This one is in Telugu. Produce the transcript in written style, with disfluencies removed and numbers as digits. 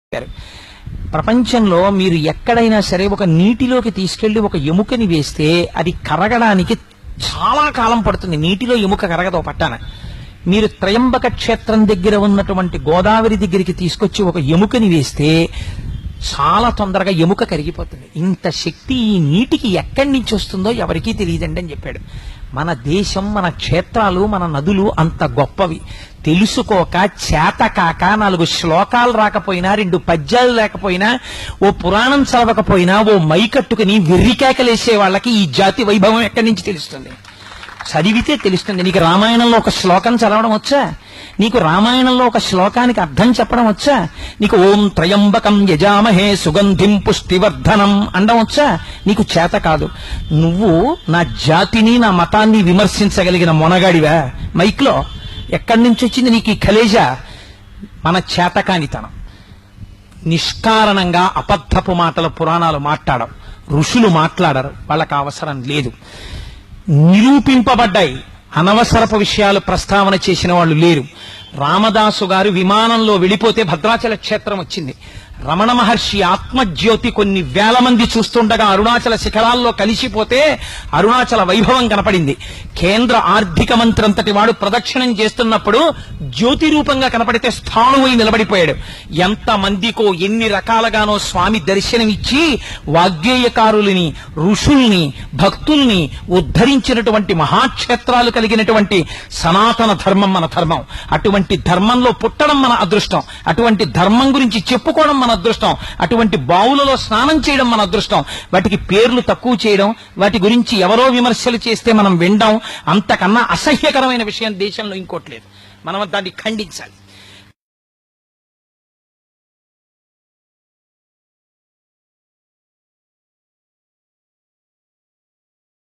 చెప్పారు. ప్రపంచంలో మీరు ఎక్కడైనా సరే ఒక నీటిలోకి తీసుకెళ్లి ఒక ఎముకని వేస్తే అది కరగడానికి చాలా కాలం పడుతుంది. నీటిలో ఎముక కరగదో పట్టాన. మీరు త్రయంబక క్షేత్రం దగ్గర ఉన్నటువంటి గోదావరి దగ్గరికి తీసుకొచ్చి ఒక ఎముకని వేస్తే చాలా తొందరగా ఎముక కరిగిపోతుంది. ఇంత శక్తి ఈ నీటికి ఎక్కడి నుంచి వస్తుందో ఎవరికీ తెలియదండి అని చెప్పాడు. మన దేశం, మన క్షేత్రాలు, మన నదులు అంత గొప్పవి. తెలుసుకోక, చేతకాక, 4 శ్లోకాలు రాకపోయినా, 2 పద్యాలు లేకపోయినా, ఓ పురాణం చదవకపోయినా, ఓ మైకట్టుకుని వెర్రికేకలేసే వాళ్ళకి ఈ జాతి వైభవం ఎక్కడి నుంచి తెలుస్తుంది? చదివితే తెలుస్తుంది. నీకు రామాయణంలో ఒక శ్లోకం చదవడం వచ్చా? నీకు రామాయణంలో ఒక శ్లోకానికి అర్థం చెప్పడం వచ్చా? నీకు ఓం త్రయంబకం యజామహే సుగంధిం పుష్టివర్ధనం అండం వచ్చా? నీకు చేత కాదు. నువ్వు నా జాతిని, నా మతాన్ని విమర్శించగలిగిన మొనగాడివా? మైక్లో ఎక్కడి నుంచి వచ్చింది నీకు ఈ కలేజా? మన చేతకానితనం. నిష్కారణంగా అబద్ధపు మాటలు పురాణాలు మాట్లాడవు, ఋషులు మాట్లాడరు, వాళ్ళకి అవసరం లేదు. నిరూపింపబడ్డాయి, అనవసరపు విషయాలు ప్రస్తావన చేసిన వాళ్ళు లేరు. రామదాసు గారు విమానంలో వెళ్ళిపోతే భద్రాచల క్షేత్రం వచ్చింది. రమణ మహర్షి ఆత్మజ్యోతి కొన్ని వేల మంది చూస్తుండగా అరుణాచల శిఖరాల్లో కలిసిపోతే అరుణాచల వైభవం కనపడింది. కేంద్ర ఆర్థిక మంత్రి అంతటి వాడు ప్రదక్షిణం చేస్తున్నప్పుడు జ్యోతి రూపంగా కనపడితే స్థాణువై నిలబడిపోయాడు. ఎంత మందికో ఎన్ని రకాలుగానో స్వామి దర్శనమిచ్చి వాగ్గేయకారులని, ఋషుల్ని, భక్తుల్ని ఉద్ధరించినటువంటి మహాక్షేత్రాలు కలిగినటువంటి సనాతన ధర్మం మన ధర్మం. అటువంటి ధర్మంలో పుట్టడం మన అదృష్టం. అటువంటి ధర్మం గురించి చెప్పుకోవడం మన అదృష్టం. అటువంటి బావులలో స్నానం చేయడం మన అదృష్టం. వాటికి పేర్లు తక్కువ చేయడం, వాటి గురించి ఎవరో విమర్శలు చేస్తే మనం వినడం, అంతకన్నా అసహ్యకరమైన విషయం దేశంలో ఇంకోటి లేదు. మనం దాన్ని ఖండించాలి.